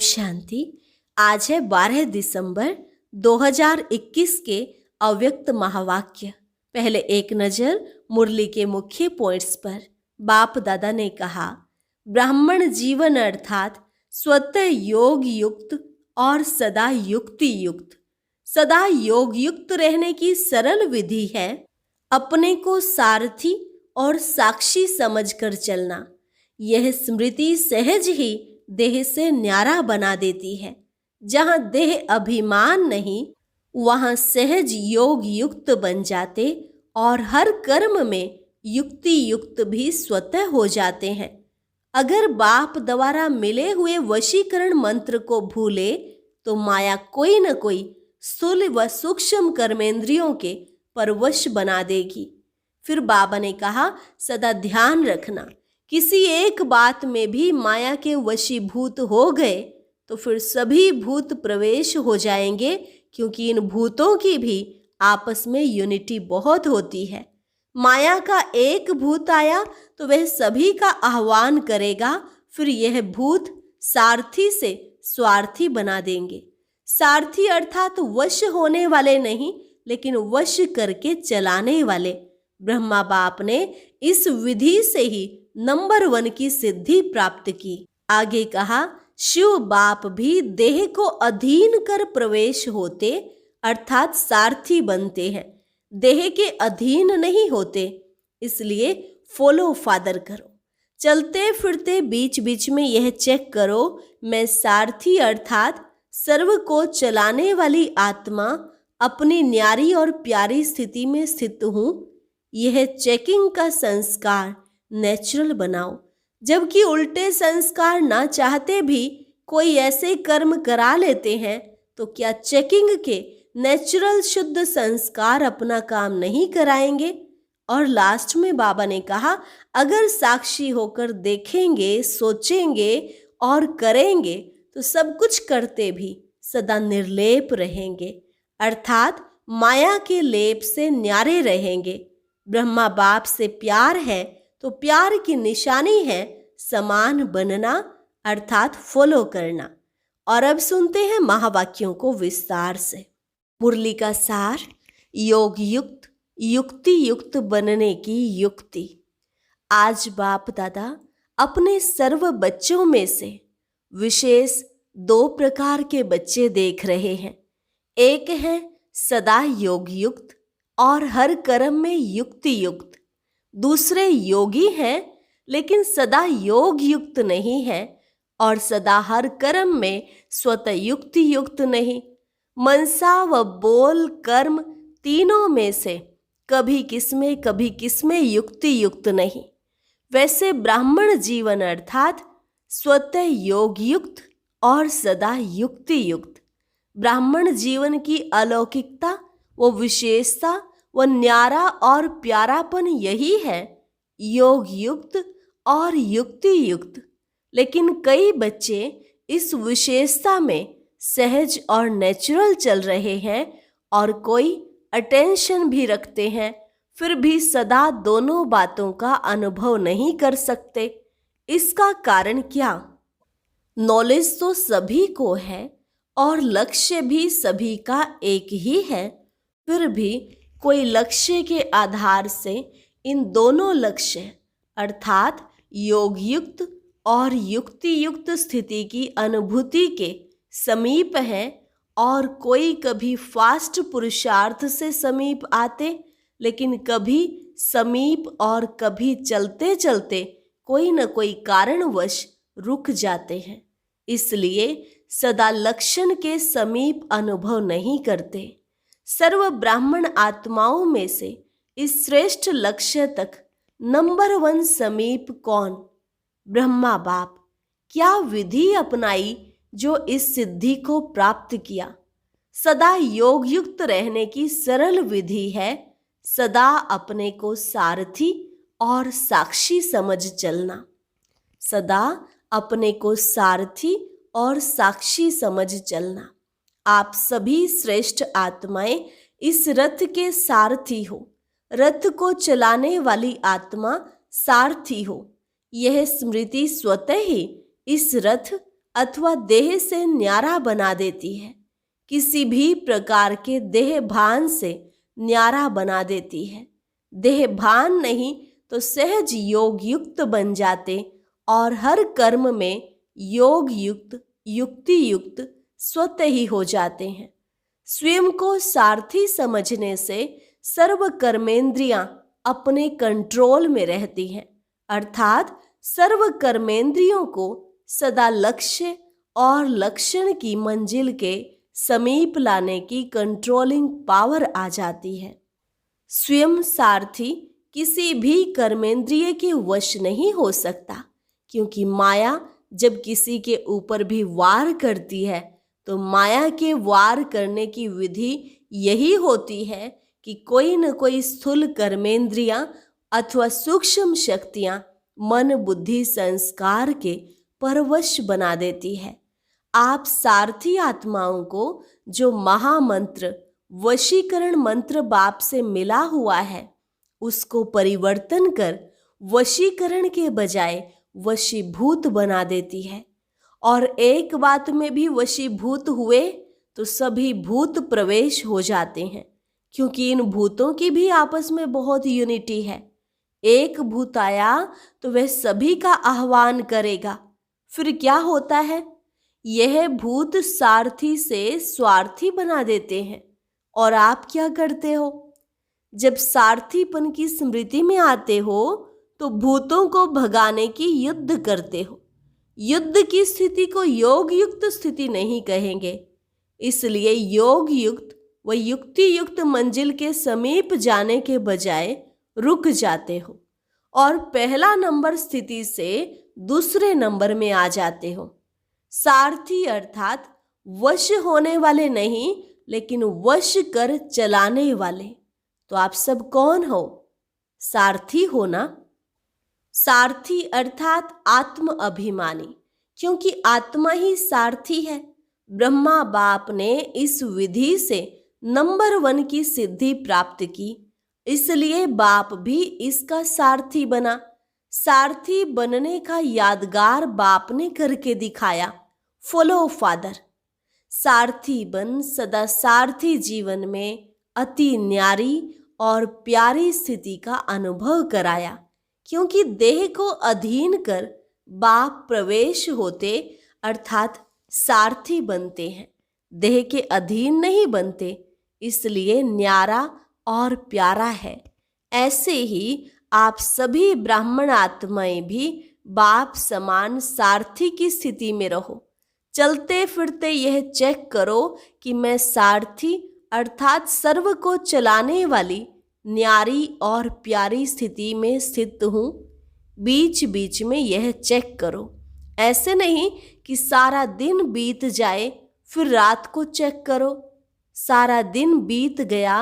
शांति। आज है 12 दिसंबर 2021 के अव्यक्त महावाक्य। पहले एक नजर मुरली के मुख्य पॉइंट्स पर। बाप दादा ने कहा, ब्राह्मण जीवन अर्थात स्वतः योग युक्त और सदा युक्ति युक्त। सदा योग युक्त रहने की सरल विधि है अपने को सारथी और साक्षी समझकर चलना। यह स्मृति सहज ही देह से न्यारा बना देती है। जहाँ देह अभिमान नहीं, वहाँ सहज योग युक्त बन जाते और हर कर्म में युक्ति युक्त भी स्वतः हो जाते हैं। अगर बाप द्वारा मिले हुए वशीकरण मंत्र को भूले तो माया कोई न कोई स्थूल व सूक्ष्म कर्मेंद्रियों के परवश बना देगी। फिर बाबा ने कहा, सदा ध्यान रखना, किसी एक बात में भी माया के वशीभूत हो गए तो फिर सभी भूत प्रवेश हो जाएंगे, क्योंकि इन भूतों की भी आपस में यूनिटी बहुत होती है। माया का एक भूत आया तो वह सभी का आह्वान करेगा, फिर यह भूत सारथी से स्वार्थी बना देंगे। सारथी अर्थात वश होने वाले नहीं, लेकिन वश करके चलाने वाले। ब्रह्मा बाप ने इस विधि से ही नंबर 1 की सिद्धि प्राप्त की। आगे कहा, शिव बाप भी देह को अधीन कर प्रवेश होते अर्थात सारथी बनते हैं, देह के अधीन नहीं होते। इसलिए फॉलो फादर करो। चलते फिरते बीच बीच में यह चेक करो, मैं सारथी अर्थात सर्व को चलाने वाली आत्मा अपनी न्यारी और प्यारी स्थिति में स्थित हूँ। यह चेकिंग का संस्कार नेचुरल बनाओ। जबकि उल्टे संस्कार ना चाहते भी कोई ऐसे कर्म करा लेते हैं, तो क्या चेकिंग के नेचुरल शुद्ध संस्कार अपना काम नहीं कराएंगे? और लास्ट में बाबा ने कहा, अगर साक्षी होकर देखेंगे, सोचेंगे और करेंगे तो सब कुछ करते भी सदा निर्लेप रहेंगे, अर्थात माया के लेप से न्यारे रहेंगे। ब्रह्मा बाप से प्यार है तो प्यार की निशानी है समान बनना अर्थात फॉलो करना। और अब सुनते हैं महावाक्यों को विस्तार से। मुरली का सार, योग युक्त युक्ति युक्त बनने की युक्ति। आज बाप दादा अपने सर्व बच्चों में से विशेष 2 प्रकार के बच्चे देख रहे हैं। एक है सदा योग युक्त और हर कर्म में युक्ति युक्त। दूसरे योगी हैं लेकिन सदा योग युक्त नहीं है और सदा हर कर्म में स्वतः युक्ति युक्त नहीं। मनसा व बोल कर्म तीनों में से कभी किसमें युक्ति युक्त नहीं। वैसे ब्राह्मण जीवन अर्थात स्वतः योग युक्त और सदा युक्ति युक्त। ब्राह्मण जीवन की अलौकिकता वो विशेषता वो न्यारा और प्यारापन यही है, योग युक्त और युक्ति युक्त। लेकिन कई बच्चे इस विशेषता में सहज और नेचुरल चल रहे हैं और कोई अटेंशन भी रखते हैं, फिर भी सदा दोनों बातों का अनुभव नहीं कर सकते। इसका कारण क्या? नॉलेज तो सभी को है और लक्ष्य भी सभी का एक ही है, फिर भी कोई लक्ष्य के आधार से इन दोनों लक्ष्य अर्थात योग युक्त और युक्ति युक्त स्थिति की अनुभूति के समीप है और कोई कभी फास्ट पुरुषार्थ से समीप आते, लेकिन कभी समीप और कभी चलते चलते कोई न कोई कारणवश रुक जाते हैं। इसलिए सदा लक्षण के समीप अनुभव नहीं करते। सर्व ब्राह्मण आत्माओं में से इस श्रेष्ठ लक्ष्य तक नंबर 1 समीप कौन? ब्रह्मा बाप। क्या विधि अपनाई जो इस सिद्धि को प्राप्त किया? सदा योग युक्त रहने की सरल विधि है सदा अपने को सारथी और साक्षी समझ चलना। सदा अपने को सारथी और साक्षी समझ चलना। आप सभी श्रेष्ठ आत्माएं इस रथ के सारथी हो। रथ को चलाने वाली आत्मा सारथी हो। यह स्मृति स्वतः ही इस रथ अथवा देह से न्यारा बना देती है। किसी भी प्रकार के देह भान से न्यारा बना देती है। देह भान नहीं तो सहज योग युक्त बन जाते और हर कर्म में योग युक्त, युक्ति युक्त स्वतः ही हो जाते हैं। स्वयं को सारथी समझने से सर्व कर्मेंद्रियां अपने कंट्रोल में रहती हैं, अर्थात सर्व कर्मेंद्रियों को सदा लक्ष्य और लक्षण की मंजिल के समीप लाने की कंट्रोलिंग पावर आ जाती है। स्वयं सारथी किसी भी कर्मेंद्रिय के वश नहीं हो सकता, क्योंकि माया जब किसी के ऊपर भी वार करती है तो माया के वार करने की विधि यही होती है कि कोई न कोई स्थूल कर्मेंद्रियां अथवा सूक्ष्म शक्तियां मन बुद्धि संस्कार के परवश बना देती है। आप सारथी आत्माओं को जो महामंत्र वशीकरण मंत्र बाप से मिला हुआ है उसको परिवर्तन कर वशीकरण के बजाय वशीभूत बना देती है। और एक बात में भी वशीभूत हुए तो सभी भूत प्रवेश हो जाते हैं, क्योंकि इन भूतों की भी आपस में बहुत यूनिटी है। एक भूत आया तो वह सभी का आह्वान करेगा। फिर क्या होता है, यह भूत सारथी से स्वार्थी बना देते हैं। और आप क्या करते हो, जब सारथीपन की स्मृति में आते हो तो भूतों को भगाने की युद्ध करते हो। युद्ध की स्थिति को योग युक्त स्थिति नहीं कहेंगे, इसलिए योग युक्त व युक्ति युक्त मंजिल के समीप जाने के बजाय रुक जाते हो और पहला नंबर स्थिति से दूसरे नंबर में आ जाते हो। सारथी अर्थात वश होने वाले नहीं, लेकिन वश कर चलाने वाले। तो आप सब कौन हो, सारथी हो ना। सारथी अर्थात आत्म अभिमानी, क्योंकि आत्मा ही सारथी है। ब्रह्मा बाप ने इस विधि से नंबर 1 की सिद्धि प्राप्त की, इसलिए बाप भी इसका सारथी बना। सारथी बनने का यादगार बाप ने करके दिखाया, फॉलो फादर। सारथी बन सदा सारथी जीवन में अति न्यारी और प्यारी स्थिति का अनुभव कराया, क्योंकि देह को अधीन कर बाप प्रवेश होते अर्थात सारथी बनते हैं, देह के अधीन नहीं बनते, इसलिए न्यारा और प्यारा है। ऐसे ही आप सभी ब्राह्मण आत्माएं भी बाप समान सारथी की स्थिति में रहो। चलते फिरते यह चेक करो कि मैं सारथी अर्थात सर्व को चलाने वाली न्यारी और प्यारी स्थिति में स्थित हूँ। बीच बीच में यह चेक करो। ऐसे नहीं कि सारा दिन बीत जाए फिर रात को चेक करो। सारा दिन बीत गया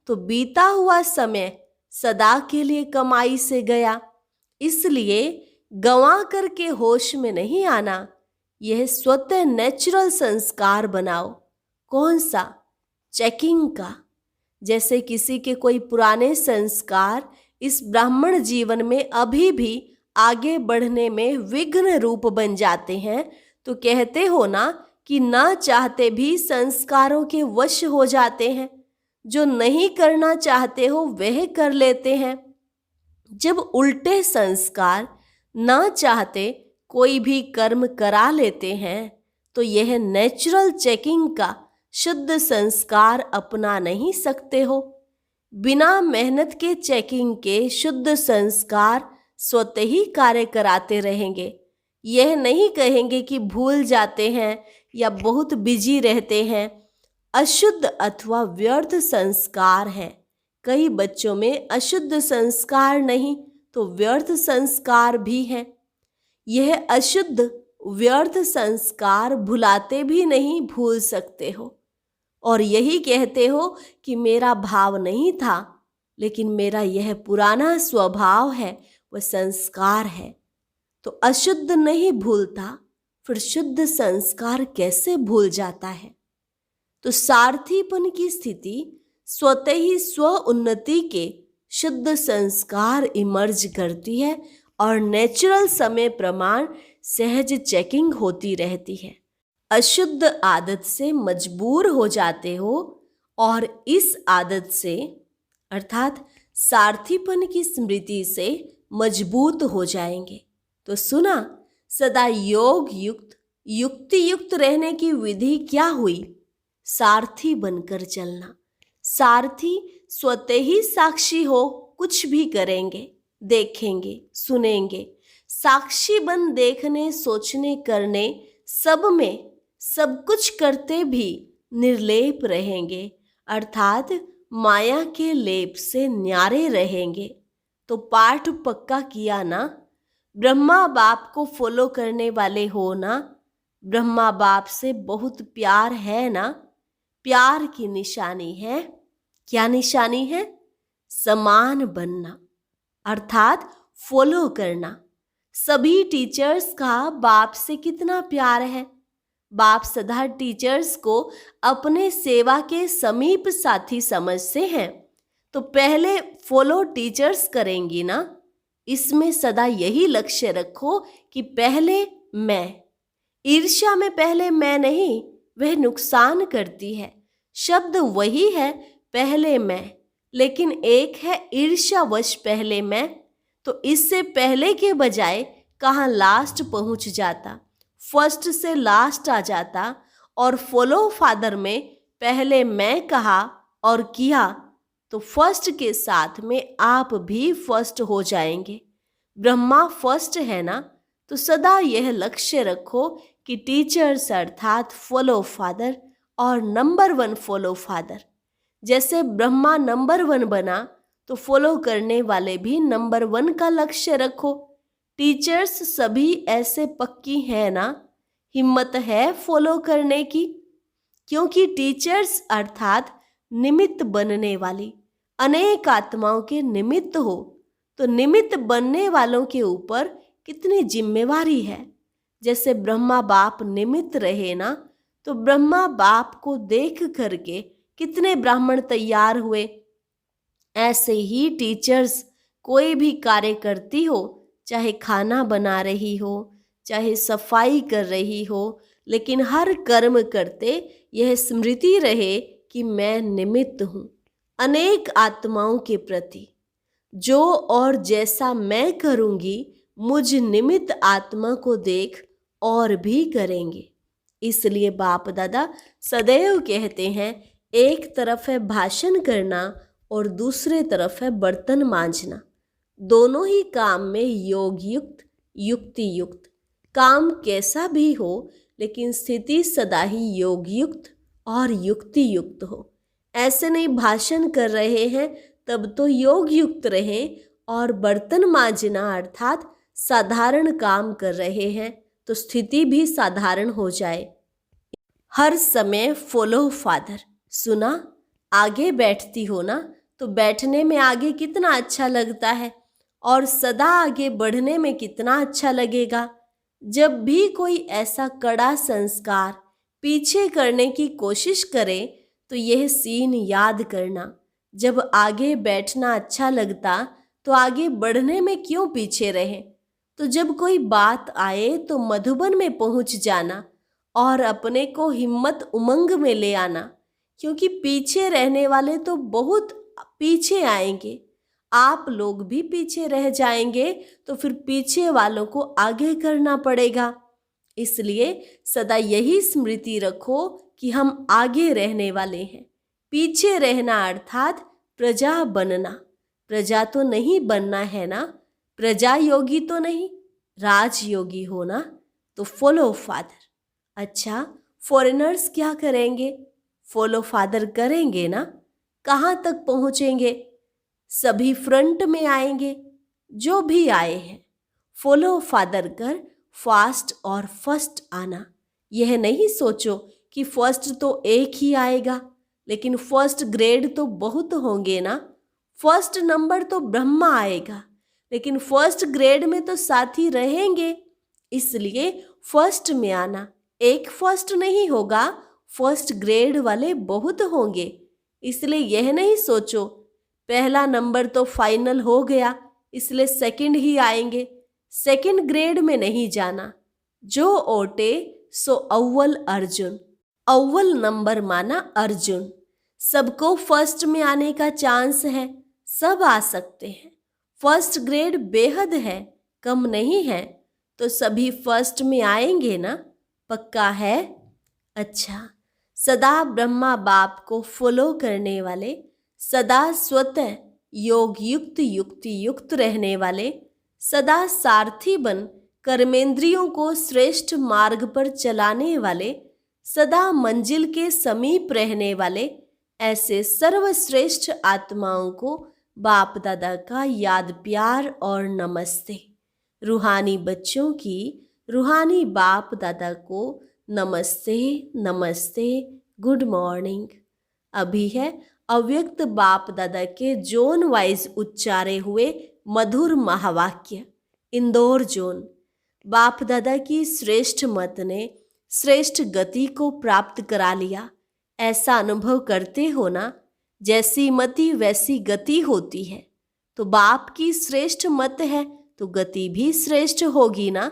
तो बीता हुआ समय सदा के लिए कमाई से गया, इसलिए गंवा करके होश में नहीं आना। यह स्वतः नेचुरल संस्कार बनाओ। कौन सा? चेकिंग का। जैसे किसी के कोई पुराने संस्कार इस ब्राह्मण जीवन में अभी भी आगे बढ़ने में विघ्न रूप बन जाते हैं, तो कहते हो ना कि न चाहते भी संस्कारों के वश हो जाते हैं। जो नहीं करना चाहते हो वह कर लेते हैं। जब उल्टे संस्कार न चाहते कोई भी कर्म करा लेते हैं तो यह नेचुरल चेकिंग का शुद्ध संस्कार अपना नहीं सकते हो। बिना मेहनत के चेकिंग के शुद्ध संस्कार स्वतः ही कार्य कराते रहेंगे। यह नहीं कहेंगे कि भूल जाते हैं या बहुत बिजी रहते हैं। अशुद्ध अथवा व्यर्थ संस्कार है। कई बच्चों में अशुद्ध संस्कार नहीं तो व्यर्थ संस्कार भी है। यह अशुद्ध व्यर्थ संस्कार भुलाते भी नहीं भूल सकते हो और यही कहते हो कि मेरा भाव नहीं था, लेकिन मेरा यह पुराना स्वभाव है, वह संस्कार है। तो अशुद्ध नहीं भूलता, फिर शुद्ध संस्कार कैसे भूल जाता है? तो सारथीपन की स्थिति स्वतः ही स्व उन्नति के शुद्ध संस्कार इमर्ज करती है और नेचुरल समय प्रमाण सहज चेकिंग होती रहती है। अशुद्ध आदत से मजबूर हो जाते हो और इस आदत से अर्थात सारथीपन की स्मृति से मजबूत हो जाएंगे। तो सुना, सदा योग युक्त युक्ति युक्त रहने की विधि क्या हुई? सारथी बनकर चलना। सारथी स्वतः ही साक्षी हो, कुछ भी करेंगे, देखेंगे, सुनेंगे। साक्षी बन देखने, सोचने, करने सब में सब कुछ करते भी निर्लेप रहेंगे, अर्थात माया के लेप से न्यारे रहेंगे। तो पाठ पक्का किया ना? ब्रह्मा बाप को फॉलो करने वाले हो ना? ब्रह्मा बाप से बहुत प्यार है ना? प्यार की निशानी है, क्या निशानी है? समान बनना, अर्थात फॉलो करना। सभी टीचर्स का बाप से कितना प्यार है। बाप सदा टीचर्स को अपने सेवा के समीप साथी समझते हैं। तो पहले फॉलो टीचर्स करेंगी ना? इसमें सदा यही लक्ष्य रखो कि पहले मैं। ईर्ष्या में पहले मैं नहीं, वह नुकसान करती है। शब्द वही है, पहले मैं, लेकिन एक है ईर्ष्यावश पहले मैं। तो इससे पहले के बजाय कहाँ लास्ट पहुंच जाता, फर्स्ट से लास्ट आ जाता। और फॉलो फादर में पहले मैं कहा और किया तो फर्स्ट के साथ में आप भी फर्स्ट हो जाएंगे। ब्रह्मा फर्स्ट है ना? तो सदा यह लक्ष्य रखो कि टीचर्स अर्थात फॉलो फादर और नंबर 1 फॉलो फादर। जैसे ब्रह्मा नंबर 1 बना तो फॉलो करने वाले भी नंबर 1 का लक्ष्य रखो। टीचर्स सभी ऐसे पक्की है ना? हिम्मत है फॉलो करने की? क्योंकि टीचर्स अर्थात निमित्त बनने वाली, अनेक आत्माओं के निमित्त हो। तो निमित्त बनने वालों के ऊपर कितनी जिम्मेवारी है। जैसे ब्रह्मा बाप निमित्त रहे ना, तो ब्रह्मा बाप को देख करके कितने ब्राह्मण तैयार हुए। ऐसे ही टीचर्स कोई भी कार्य करती हो, चाहे खाना बना रही हो, चाहे सफाई कर रही हो, लेकिन हर कर्म करते यह स्मृति रहे कि मैं निमित्त हूँ अनेक आत्माओं के प्रति। जो और जैसा मैं करूँगी, मुझ निमित्त आत्मा को देख और भी करेंगे। इसलिए बाप दादा सदैव कहते हैं, एक तरफ है भाषण करना और दूसरे तरफ है बर्तन मांजना। दोनों ही काम में योग युक्त युक्ति युक्त। काम कैसा भी हो, लेकिन स्थिति सदा ही योग युक्त और युक्ति युक्त हो। ऐसे नहीं भाषण कर रहे हैं तब तो योग युक्त रहें, और बर्तन मांजना अर्थात साधारण काम कर रहे हैं तो स्थिति भी साधारण हो जाए। हर समय फॉलो फादर। सुना, आगे बैठती हो ना, तो बैठने में आगे कितना अच्छा लगता है और सदा आगे बढ़ने में कितना अच्छा लगेगा। जब भी कोई ऐसा कड़ा संस्कार पीछे करने की कोशिश करे तो यह सीन याद करना। जब आगे बैठना अच्छा लगता तो आगे बढ़ने में क्यों पीछे रहे। तो जब कोई बात आए तो मधुबन में पहुंच जाना और अपने को हिम्मत उमंग में ले आना, क्योंकि पीछे रहने वाले तो बहुत पीछे आएंगे। आप लोग भी पीछे रह जाएंगे तो फिर पीछे वालों को आगे करना पड़ेगा। इसलिए सदा यही स्मृति रखो कि हम आगे रहने वाले हैं। पीछे रहना अर्थात प्रजा बनना। प्रजा तो नहीं बनना है ना, प्रजा योगी तो नहीं, राजयोगी होना। तो फॉलो फादर। अच्छा, फॉरेनर्स क्या करेंगे? फॉलो फादर करेंगे ना। कहाँ तक पहुँचेंगे? सभी फ्रंट में आएंगे। जो भी आए हैं फॉलो फादर कर फास्ट और फर्स्ट आना। यह नहीं सोचो कि फर्स्ट तो एक ही आएगा, लेकिन फर्स्ट ग्रेड तो बहुत होंगे ना। फर्स्ट नंबर तो ब्रह्मा आएगा, लेकिन फर्स्ट ग्रेड में तो साथी रहेंगे। इसलिए फर्स्ट में आना। एक फर्स्ट नहीं होगा, फर्स्ट ग्रेड वाले बहुत होंगे। इसलिए यह नहीं सोचो पहला नंबर तो फाइनल हो गया इसलिए सेकंड ही आएंगे। सेकंड ग्रेड में नहीं जाना, जो ओटे सो अव्वल अर्जुन। अव्वल नंबर माना अर्जुन। सबको फर्स्ट में आने का चांस है, सब आ सकते हैं। फर्स्ट ग्रेड बेहद है, कम नहीं है, तो सभी फर्स्ट में आएंगे ना, पक्का है? अच्छा, सदा ब्रह्मा बाप को फॉलो करने वाले, सदा स्वतः योग युक्त युक्ति युक्त रहने वाले, सदा सारथी बन कर्मेंद्रियों को श्रेष्ठ मार्ग पर चलाने वाले, सदा मंजिल के समीप रहने वाले, ऐसे सर्वश्रेष्ठ आत्माओं को बाप दादा का याद प्यार और नमस्ते। रूहानी बच्चों की रूहानी बाप दादा को नमस्ते नमस्ते, गुड मॉर्निंग। अभी है अव्यक्त बाप दादा के जोन वाइज उच्चारे हुए मधुर महावाक्य। इंदौर जोन। बाप दादा की श्रेष्ठ मत ने श्रेष्ठ गति को प्राप्त करा लिया। ऐसा अनुभव करते हो ना, जैसी मति वैसी गति होती है। तो बाप की श्रेष्ठ मत है तो गति भी श्रेष्ठ होगी ना।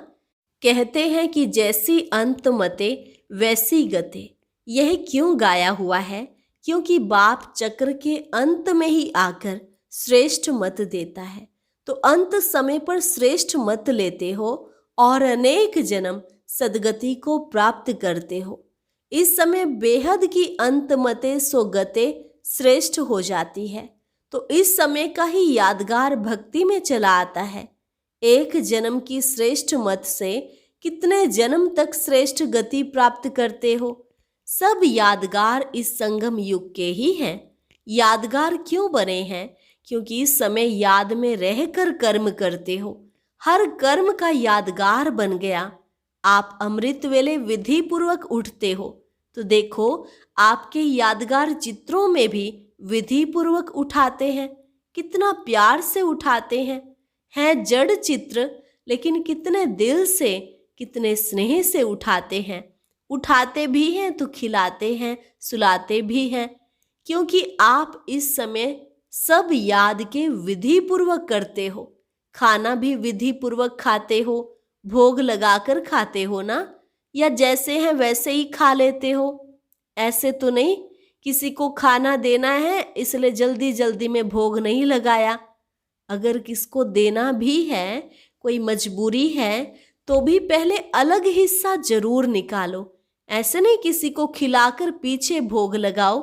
कहते हैं कि जैसी अंत मते वैसी गति। यह क्यों गाया हुआ है? क्योंकि बाप चक्र के अंत में ही आकर श्रेष्ठ मत देता है। तो अंत समय पर श्रेष्ठ मत लेते हो और अनेक जन्म सदगति को प्राप्त करते हो। इस समय बेहद की अंत मते सो गते श्रेष्ठ हो जाती है। तो इस समय का ही यादगार भक्ति में चला आता है। एक जन्म की श्रेष्ठ मत से कितने जन्म तक श्रेष्ठ गति प्राप्त करते हो? सब यादगार इस संगम युग के ही हैं। यादगार क्यों बने हैं? क्योंकि इस समय याद में रहकर कर्म करते हो। हर कर्म का यादगार बन गया। आप अमृत वेले विधि पूर्वक उठते हो तो देखो आपके यादगार चित्रों में भी विधि पूर्वक उठाते हैं। कितना प्यार से उठाते हैं। हैं जड़ चित्र, लेकिन कितने दिल से, कितने स्नेह से उठाते हैं। उठाते भी हैं तो खिलाते हैं, सुलाते भी हैं। क्योंकि आप इस समय सब याद के विधि पूर्वक करते हो। खाना भी विधि पूर्वक खाते हो, भोग लगाकर खाते हो ना, या जैसे हैं वैसे ही खा लेते हो? ऐसे तो नहीं किसी को खाना देना है इसलिए जल्दी जल्दी में भोग नहीं लगाया। अगर किसको देना भी है, कोई मजबूरी है, तो भी पहले अलग हिस्सा जरूर निकालो। ऐसे नहीं किसी को खिलाकर पीछे भोग लगाओ।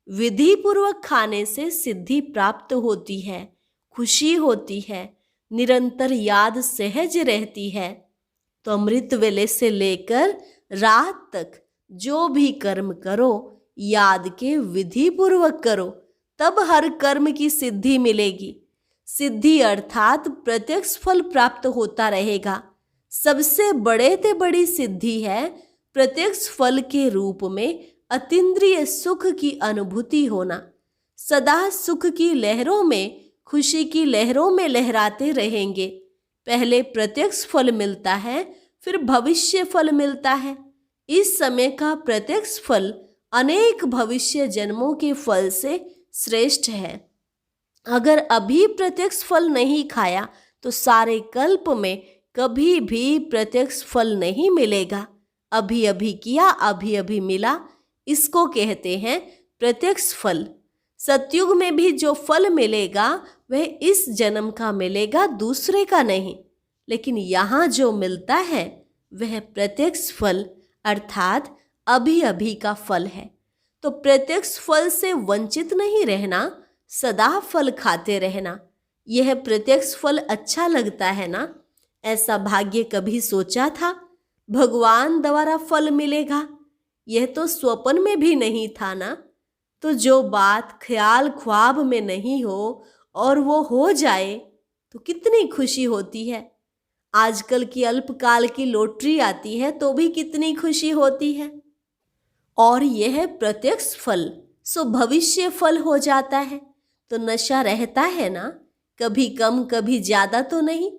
विधि पूर्वक खाने से सिद्धि प्राप्त होती है, खुशी होती है, निरंतर याद सहज रहती है। तो अमृत वेले से लेकर रात तक जो भी कर्म करो याद के विधि पूर्वक करो, तब हर कर्म की सिद्धि मिलेगी। सिद्धि अर्थात प्रत्यक्ष फल प्राप्त होता रहेगा। सबसे बड़े ते बड़ी सिद्धि है प्रत्यक्ष फल के रूप में अतीन्द्रिय सुख की अनुभूति होना। सदा सुख की लहरों में, खुशी की लहरों में लहराते रहेंगे। पहले प्रत्यक्ष फल मिलता है, फिर भविष्य फल मिलता है। इस समय का प्रत्यक्ष फल अनेक भविष्य जन्मों के फल से श्रेष्ठ है। अगर अभी प्रत्यक्ष फल नहीं खाया तो सारे कल्प में कभी भी प्रत्यक्ष फल नहीं मिलेगा। अभी अभी किया, अभी अभी मिला, इसको कहते हैं प्रत्यक्ष फल। सतयुग में भी जो फल मिलेगा वह इस जन्म का मिलेगा, दूसरे का नहीं। लेकिन यहाँ जो मिलता है वह प्रत्यक्ष फल अर्थात अभी अभी का फल है। तो प्रत्यक्ष फल से वंचित नहीं रहना, सदा फल खाते रहना। यह प्रत्यक्ष फल अच्छा लगता है ना? ऐसा भाग्य कभी सोचा था भगवान द्वारा फल मिलेगा? यह तो स्वप्न में भी नहीं था ना। तो जो बात ख्याल ख्वाब में नहीं हो और वो हो जाए तो कितनी खुशी होती है। आजकल की अल्पकाल की लॉटरी आती है तो भी कितनी खुशी होती है। और यह प्रत्यक्ष फल सो भविष्य फल हो जाता है। तो नशा रहता है ना, कभी कम कभी ज्यादा तो नहीं।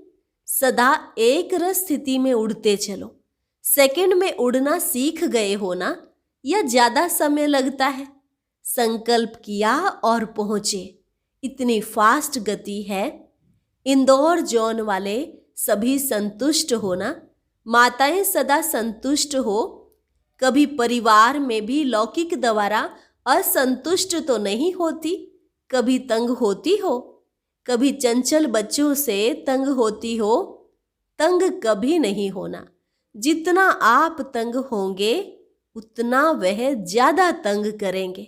सदा एक रस स्थिति में उड़ते चलो। सेकंड में उड़ना सीख गए हो ना, या ज्यादा समय लगता है? संकल्प किया और पहुंचे, इतनी फास्ट गति है। इंदौर जोन वाले सभी संतुष्ट होना। माताएं सदा संतुष्ट हो। कभी परिवार में भी लौकिक द्वारा असंतुष्ट तो नहीं होती, कभी तंग होती हो, कभी चंचल बच्चों से तंग होती हो। तंग कभी नहीं होना। जितना आप तंग होंगे उतना वह ज्यादा तंग करेंगे।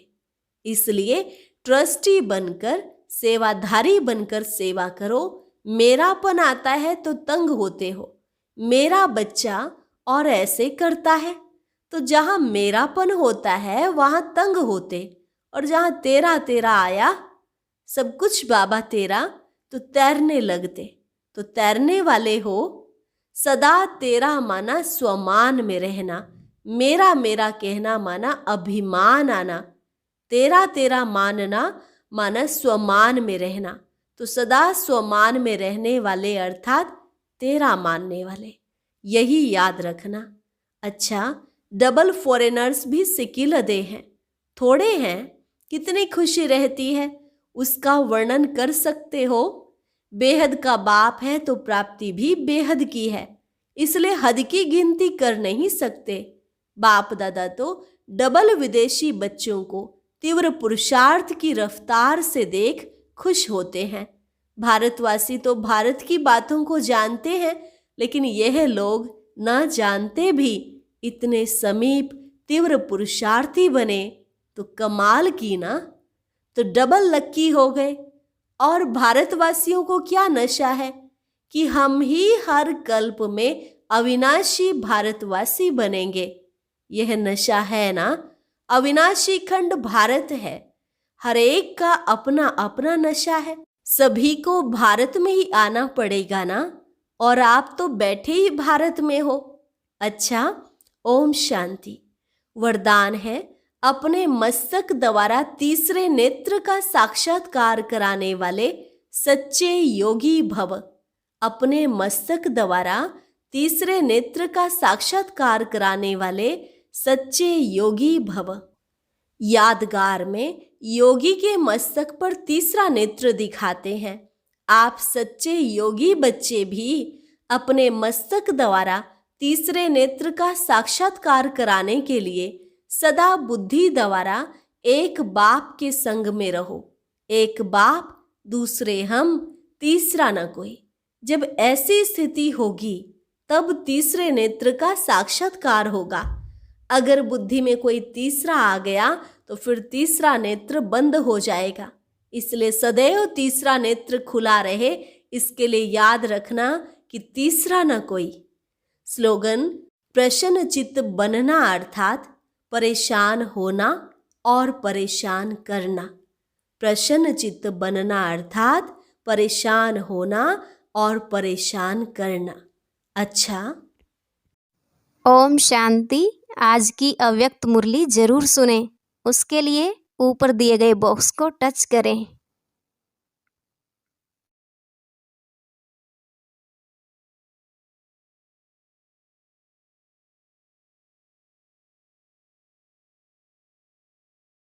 इसलिए ट्रस्टी बनकर, सेवाधारी बनकर सेवा करो। मेरापन आता है तो तंग होते हो। मेरा बच्चा और ऐसे करता है, तो जहां मेरापन होता है वहां तंग होते, और जहां तेरा तेरा आया, सब कुछ बाबा तेरा, तो तैरने लगते। तो तैरने वाले हो। सदा तेरा माना स्वमान में रहना, मेरा मेरा कहना माना अभिमान आना, तेरा तेरा मानना माना स्वमान में रहना। तो सदा स्वमान में रहने वाले अर्थात तेरा मानने वाले, यही याद रखना। अच्छा, डबल फॉरेनर्स भी सिकिलदे हैं, थोड़े हैं, कितनी खुशी रहती है उसका वर्णन कर सकते हो। बेहद का बाप है तो प्राप्ति भी बेहद की है, इसलिए हद की गिनती कर नहीं सकते। बाप दादा तो डबल विदेशी बच्चों को तीव्र पुरुषार्थ की रफ्तार से देख खुश होते हैं। भारतवासी तो भारत की बातों को जानते हैं, लेकिन यह लोग न जानते भी इतने समीप तीव्र पुरुषार्थी बने तो कमाल की ना। तो डबल लक्की हो गए। और भारतवासियों को क्या नशा है कि हम ही हर कल्प में अविनाशी भारतवासी बनेंगे। यह नशा है ना। अविनाशी खंड भारत है, हर एक का अपना अपना नशा है। सभी को भारत में ही आना पड़ेगा ना, और आप तो बैठे ही भारत में हो। अच्छा, ओम शांति। वरदान है, अपने मस्तक द्वारा तीसरे नेत्र का साक्षात्कार कराने वाले सच्चे योगी भव। अपने मस्तक द्वारा तीसरे नेत्र का साक्षात्कार कराने वाले सच्चे योगी भव। यादगार में योगी के मस्तक पर तीसरा नेत्र दिखाते हैं। आप सच्चे योगी बच्चे भी अपने मस्तक द्वारा तीसरे नेत्र का साक्षात्कार कराने के लिए सदा बुद्धि द्वारा एक बाप के संग में रहो। एक बाप, दूसरे हम, तीसरा न कोई। जब ऐसी स्थिति होगी तब तीसरे नेत्र का साक्षात्कार होगा। अगर बुद्धि में कोई तीसरा आ गया तो फिर तीसरा नेत्र बंद हो जाएगा। इसलिए सदैव तीसरा नेत्र खुला रहे, इसके लिए याद रखना कि तीसरा न कोई। स्लोगन, प्रसन्न चित्त बनना अर्थात परेशान होना और परेशान करना। प्रसन्न चित्त बनना अर्थात परेशान होना और परेशान करना। अच्छा, ओम शांति। आज की अव्यक्त मुरली जरूर सुने। उसके लिए ऊपर दिए गए बॉक्स को टच करें।